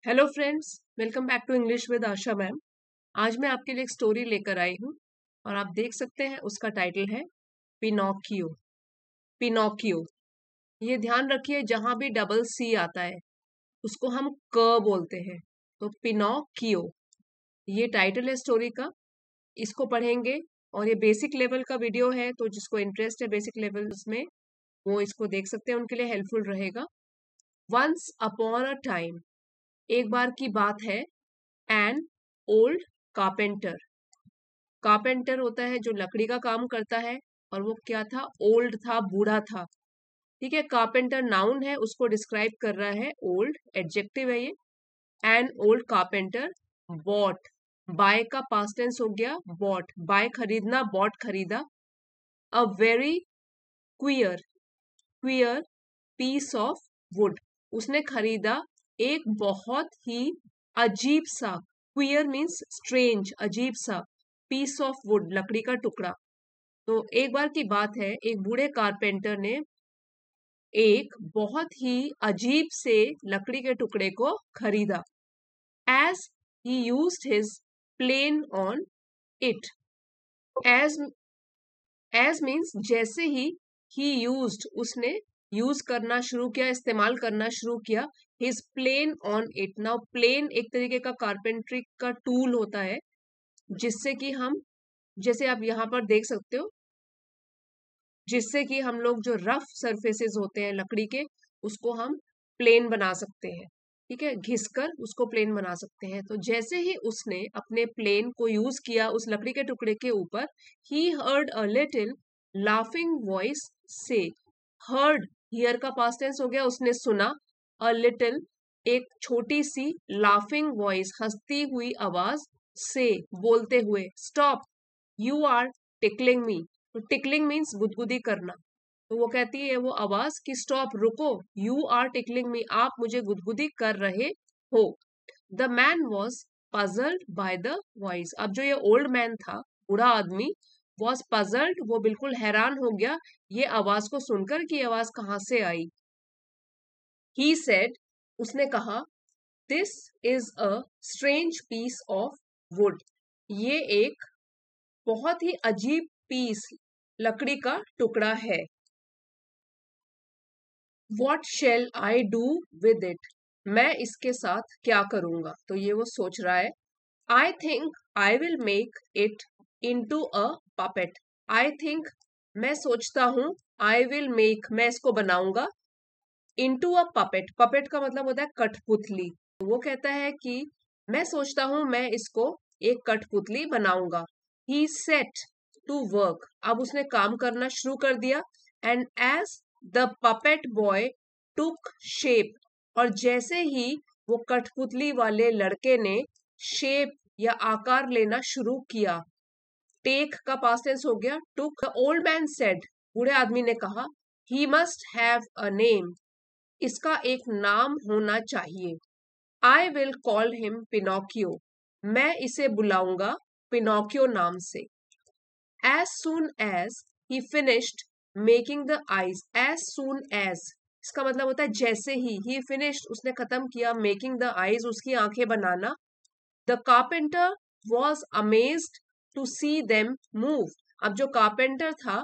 Hello friends, welcome back to English with Asha ma'am. आज मैं आपके लिए एक स्टोरी लेकर आई हूँ और आप देख सकते हैं उसका टाइटल है पिनोकियो। पिनोकियो, ये ध्यान रखिए जहां भी डबल सी आता है उसको हम क बोलते हैं। तो पिनोकियो, ये टाइटल है स्टोरी का। इसको पढ़ेंगे और ये बेसिक लेवल का वीडियो है, तो जिसको इंटरेस्ट है बेसिक लेवल में वो इसको देख सकते हैं, उनके लिए हेल्पफुल रहेगा। वंस अपॉन अ टाइम, एक बार की बात है। एन ओल्ड कारपेंटर, कारपेंटर होता है जो लकड़ी का काम करता है, और वो क्या था, ओल्ड था, बूढ़ा था। ठीक है, कारपेंटर नाउन है, उसको डिस्क्राइब कर रहा है। ओल्ड एडजेक्टिव है ये। An old carpenter bought, buy का पास्ट टेंस हो गया बॉट, बाय खरीदना, बॉट खरीदा। A very queer, queer piece of wood, उसने खरीदा एक बहुत ही अजीब सा, क्वियर मीन्स स्ट्रेंज, अजीब सा, पीस ऑफ वुड लकड़ी का टुकड़ा। तो एक बार की बात है, एक बूढ़े कारपेंटर ने एक बहुत ही अजीब से लकड़ी के टुकड़े को खरीदा। As he used his plane on it, as as means जैसे ही यूज्ड, उसने यूज करना शुरू किया, इस्तेमाल करना शुरू किया। His plane on it, now plane एक तरीके का कारपेंट्री का टूल होता है, जिससे कि हम, जैसे आप यहाँ पर देख सकते हो, जिससे कि हम लोग जो रफ सरफेसेस होते हैं लकड़ी के, उसको हम प्लेन बना सकते हैं। ठीक है, घिसकर उसको प्लेन बना सकते हैं। तो जैसे ही उसने अपने प्लेन को यूज किया उस लकड़ी के टुकड़े के ऊपर, he heard a little laughing voice से, हर्ड, हियर का पास्ट टेंस हो गया, उसने सुना। अ लिटिल, एक छोटी सी, लाफिंग वॉइस, हंसती हुई आवाज, से, बोलते हुए, स्टॉप, यू आर टिकलिंग मी। तो टिकलिंग मीन्स गुदगुदी करना। तो वो कहती है वो आवाज कि स्टॉप, रुको, यू आर टिकलिंग मी, आप मुझे गुदगुदी कर रहे हो। The man was puzzled by the voice, अब जो ये ओल्ड मैन था, बूढ़ा आदमी, वॉज पजल्ड, वो बिल्कुल हैरान हो गया ये आवाज को सुनकर कि आवाज कहाँ से आई। ही सेड, उसने कहा, this is a strange piece of wood, ये एक बहुत ही अजीब पीस, लकड़ी का टुकड़ा है। What shall I do with it, मैं इसके साथ क्या करूंगा। तो ये वो सोच रहा है। I think I will make it into a puppet, I think, मैं सोचता हूं, आई विल मेक, मैं इसको बनाऊंगा, इनटू अ पपेट, पपेट का मतलब होता है कठपुतली। तो वो कहता है कि मैं सोचता हूं मैं इसको एक कठपुतली बनाऊंगा। ही सेट टू वर्क, अब उसने काम करना शुरू कर दिया। And as the puppet boy took shape, और जैसे ही वो कठपुतली वाले लड़के ने शेप या आकार लेना शुरू किया, टेक का पास्ट टेंस हो गया took. The old man said, बूढ़े आदमी ने कहा, he must have a name, इसका एक नाम होना चाहिए। I will call him Pinocchio, मैं इसे बुलाऊंगा पिनोकियो नाम से। As soon as he finished making the eyes, as soon as, इसका मतलब होता है जैसे ही फिनिश्ड, उसने खत्म किया, मेकिंग द आईज, उसकी आंखें बनाना। The carpenter was amazed to see them move, अब जो कारपेंटर था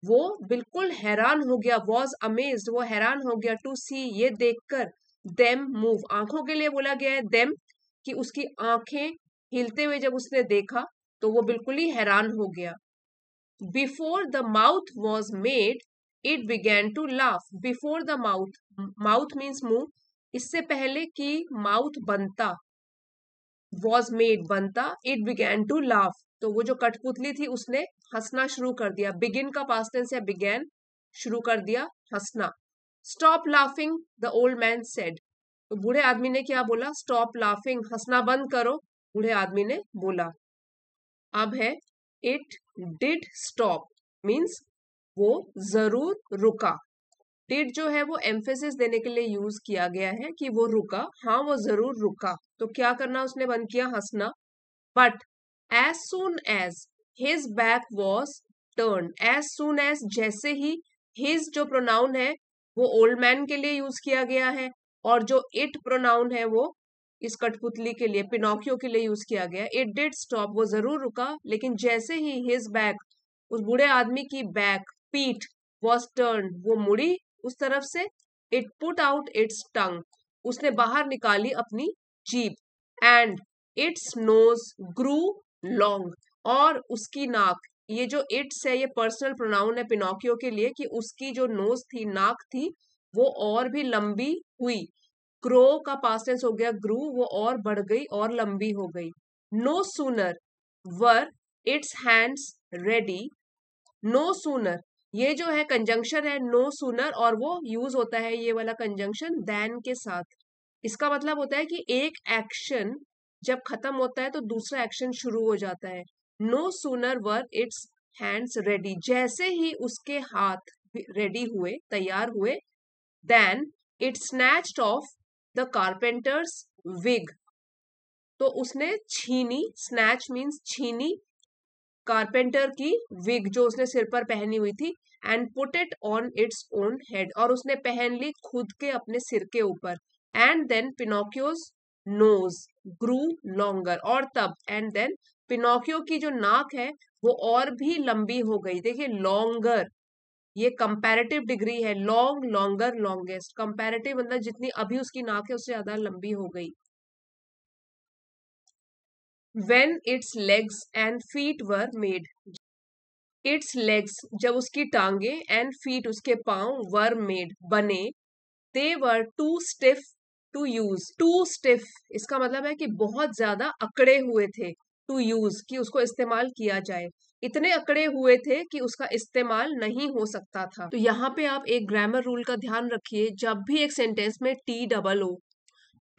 वो बिल्कुल हैरान हो गया, वॉज अमेज्ड, वो हैरान हो गया, टू सी, ये देखकर, देम मूव, आंखों के लिए बोला गया है देम, कि उसकी आंखें हिलते हुए जब उसने देखा तो वो बिल्कुल ही हैरान हो गया। Before the mouth was made it began to laugh, before the mouth, mouth means मुंह, इससे पहले कि माउथ बनता, वॉज मेड बनता, इट बिगैन टू लाफ, तो वो जो कठपुतली थी उसने हंसना शुरू कर दिया। बिगिन का पास्ट टेंस है बिगैन, शुरू कर दिया हंसना। Stop laughing, the old man said, तो बूढ़े आदमी ने क्या बोला, स्टॉप लाफिंग, हंसना बंद करो, बूढ़े आदमी ने बोला। अब है इट डिड स्टॉप, मीन्स वो जरूर रुका। डिड जो है वो एम्फेसिस देने के लिए यूज किया गया है कि वो रुका, हाँ वो जरूर रुका। तो क्या करना उसने बंद किया, हंसना। But as soon as his back was turn, as soon as, जैसे ही, हिज जो प्रोनाउन है वो ओल्ड मैन के लिए यूज किया गया है, और जो इट प्रोनाउन है वो इस कठपुतली के लिए, पिनोकियो के लिए यूज किया गया। इट डिड स्टॉप, वो जरूर रुका, लेकिन जैसे ही हिज बैक, उस बूढ़े आदमी की बैक, पीठ, वॉज टर्न, वो मुड़ी उस तरफ से, it put out its tongue, उसने बाहर निकाली अपनी जीभ, and its nose grew long, और उसकी नाक, ये जो इट्स है ये पर्सनल प्रोनाउन है पिनोकियो के लिए, कि उसकी जो नोज थी, नाक थी, वो और भी लंबी हुई। ग्रो का पास्ट टेंस हो गया ग्रू, वो और बढ़ गई और लंबी हो गई। No sooner were its hands ready, no sooner, ये जो है कंजंक्शन है नो सूनर, और वो यूज होता है ये वाला कंजंक्शन देन के साथ। इसका मतलब होता है कि एक एक्शन जब खत्म होता है तो दूसरा एक्शन शुरू हो जाता है। No sooner were its hands ready, जैसे ही उसके हाथ रेडी हुए, तैयार हुए, then it snatched off the carpenter's wig, तो उसने छीनी, स्नैच मीन्स छीनी, कारपेंटर की विग जो उसने सिर पर पहनी हुई थी, and put it on its own head, और उसने पहन ली खुद के अपने सिर के ऊपर। And then Pinocchio's nose grew longer, और तब, एंड देन पिनोकियो की जो नाक है वो और भी लंबी हो गई। देखिए लॉन्गर, ये कंपैरेटिव डिग्री है, लॉन्ग, लॉन्गर, लॉन्गेस्ट, कंपैरेटिव मतलब जितनी अभी उसकी नाक है उससे ज्यादा लंबी हो गई। When its legs and feet were made, its legs जब उसकी टांगे, and feet उसके पांव, were made बने, they were too stiff to use, too stiff इसका मतलब है कि बहुत ज्यादा अकड़े हुए थे, to use कि उसको इस्तेमाल किया जाए, इतने अकड़े हुए थे कि उसका इस्तेमाल नहीं हो सकता था। तो यहाँ पे आप एक ग्रामर रूल का ध्यान रखिए, जब भी एक सेंटेंस में TOO,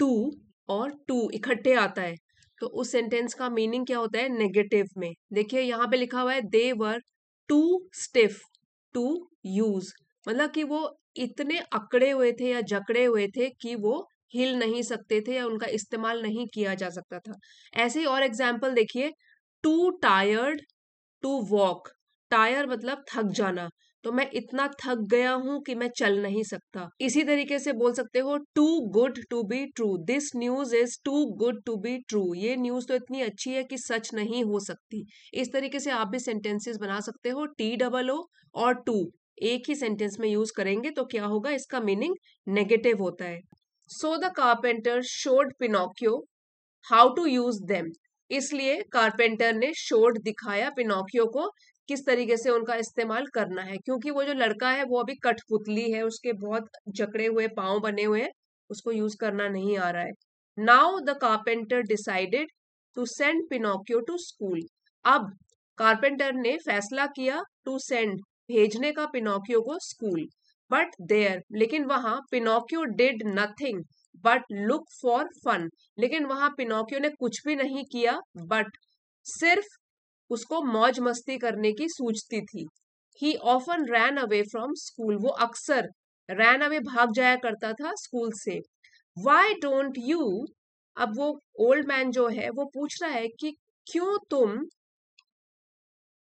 टू और टू इकट्ठे आता है, तो उस सेंटेंस का मीनिंग क्या होता है नेगेटिव में। देखिए यहाँ पे लिखा हुआ है दे वर टू स्टिफ टू यूज, मतलब कि वो इतने अकड़े हुए थे या जकड़े हुए थे कि वो हिल नहीं सकते थे या उनका इस्तेमाल नहीं किया जा सकता था। ऐसे ही और एग्जाम्पल देखिए, too tired to walk, tired मतलब थक जाना, तो मैं इतना थक गया हूं कि मैं चल नहीं सकता। इसी तरीके से बोल सकते हो too good to be true, this news is too good to be true, ये न्यूज तो इतनी अच्छी है कि सच नहीं हो सकती। इस तरीके से आप भी सेंटेंसेस बना सकते हो, TOO और टू एक ही सेंटेंस में यूज करेंगे तो क्या होगा, इसका मीनिंग नेगेटिव होता है। So the carpenter showed Pinocchio how to use them, इसलिए कारपेंटर ने शोड दिखाया पिनोकियो को किस तरीके से उनका इस्तेमाल करना है, क्योंकि वो जो लड़का है वो अभी कठपुतली है, उसके बहुत जकड़े हुए पांव बने हुए हैं, उसको यूज करना नहीं आ रहा है। Now the carpenter decided to send Pinocchio to school, अब कारपेंटर ने फैसला किया टू सेंड, भेजने का, पिनोकियो को स्कूल। बट देयर, लेकिन वहां Pinocchio did nothing but look for fun, लेकिन वहां पिनोकियो ने कुछ भी नहीं किया, बट सिर्फ उसको मौज मस्ती करने की सूझती थी। ही often ran away from school, वो अक्सर रैन अवे, भाग जाया करता था स्कूल से। वाई डोंट यू, अब वो ओल्ड मैन जो है वो पूछ रहा है कि क्यों तुम,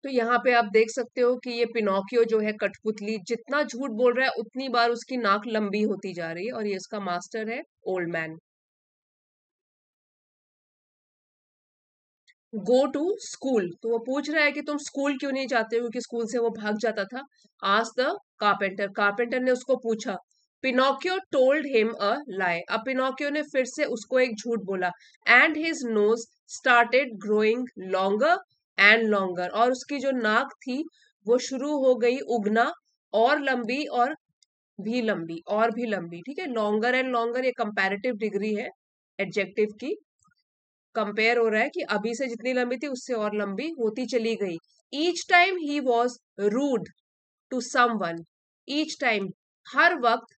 तो यहाँ पे आप देख सकते हो कि ये पिनोकियो जो है कठपुतली, जितना झूठ बोल रहा है उतनी बार उसकी नाक लंबी होती जा रही है, और ये इसका मास्टर है old man. Go to school, तो वो पूछ रहा है कि तुम स्कूल क्यों नहीं जाते हो, क्योंकि स्कूल से वो भाग जाता था। आज द कारपेंटर, कारपेंटर ने उसको पूछा। पिनोकियो टोल्ड हिम अ लाई, अब पिनोकियो ने फिर से उसको एक झूठ बोला। And his nose started growing longer and longer, और उसकी जो नाक थी वो शुरू हो गई उगना, और लंबी और भी लंबी, और भी लंबी। ठीक है, लॉन्गर एंड लॉन्गर ये कंपैरेटिव डिग्री है एडजेक्टिव की, कंपेयर हो रहा है कि अभी से जितनी लंबी थी उससे और लंबी होती चली गई। Each time he was rude to someone, each time हर वक्त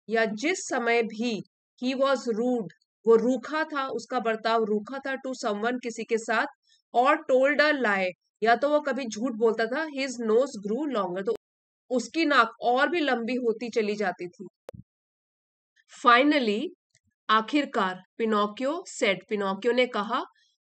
या जिस समय भी, ही वॉज रूड वो रूखा था, उसका बर्ताव रूखा था, टू समवन किसी के साथ, और टोल्ड अ लाई या तो वो कभी झूठ बोलता था, हिज नोज ग्रू लॉन्गर तो उसकी नाक और भी लंबी होती चली जाती थी। फाइनली, आखिरकार, पिनोकियो सेड, पिनोकियो ने कहा,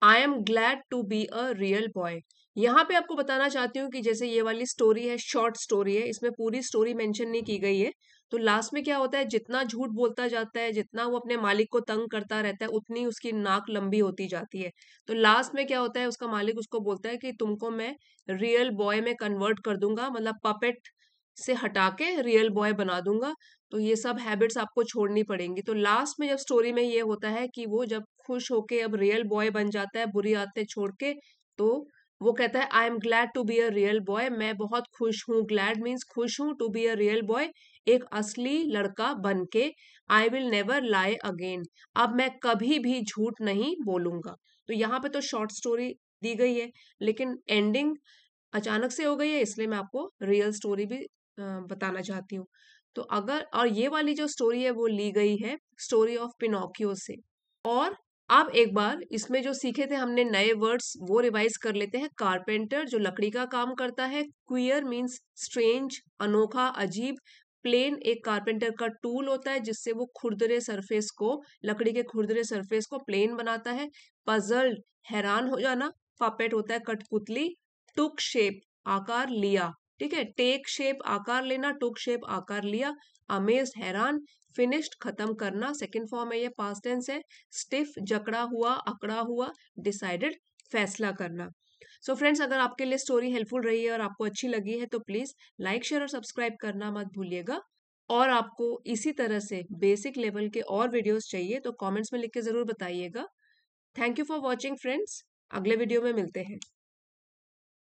I am glad to be a real boy. यहाँ पे आपको बताना चाहती हूँ कि जैसे ये वाली स्टोरी है, शॉर्ट स्टोरी है, इसमें पूरी स्टोरी मेंशन नहीं की गई है, तो लास्ट में क्या होता है, जितना झूठ बोलता जाता है, जितना वो अपने मालिक को तंग करता रहता है, उतनी उसकी नाक लंबी होती जाती है। तो लास्ट में क्या होता है, उसका मालिक उसको बोलता है कि तुमको मैं रियल बॉय में कन्वर्ट कर दूंगा, मतलब पपेट से हटा के रियल बॉय बना दूंगा। तो ये सब हैबिट्स आपको छोड़नी पड़ेंगी। तो लास्ट में जब स्टोरी में ये होता है कि वो जब खुश होके अब रियल बॉय बन जाता है, बुरी आदतें छोड़ के, तो वो कहता है I am glad to be a real boy, मैं बहुत खुश हूँ, ग्लैड मीन्स खुश हूँ, to be a real boy एक असली लड़का बन के, I will never lie again, अब मैं कभी भी झूठ नहीं बोलूंगा। तो यहाँ पे तो शॉर्ट स्टोरी दी गई है, लेकिन एंडिंग अचानक से हो गई है, इसलिए मैं आपको रियल स्टोरी भी बताना चाहती हूँ। तो अगर, और ये वाली जो स्टोरी है वो ली गई है स्टोरी ऑफ पिनोकियो से। और अब एक बार इसमें जो सीखे थे हमने नए वर्ड्स वो रिवाइज कर लेते हैं। कारपेंटर जो लकड़ी का काम करता है, क्वियर मीन्स स्ट्रेंज, अनोखा, अजीब। प्लेन एक कारपेंटर का टूल होता है जिससे वो खुरदरे सरफेस को, लकड़ी के खुरदरे सरफेस को प्लेन बनाता है। पजल्ड हैरान हो जाना, पपेट होता है कठपुतली। टुक शेप आकार लिया, ठीक है, टेक शेप आकार लेना, टुक शेप आकार लिया। अमेज्ड हैरान। फिनिश्ड खत्म करना, सेकंड फॉर्म है, ये पास्ट टेंस है। स्टिफ जकड़ा हुआ, अकड़ा हुआ। डिसाइडेड फैसला करना। सो फ्रेंड्स, अगर आपके लिए स्टोरी हेल्पफुल रही है और आपको अच्छी लगी है तो प्लीज लाइक शेयर और सब्सक्राइब करना मत भूलिएगा। और आपको इसी तरह से बेसिक लेवल के और वीडियोस चाहिए तो कमेंट्स में लिख के जरूर बताइएगा। Thank you for watching friends, अगले वीडियो में मिलते हैं।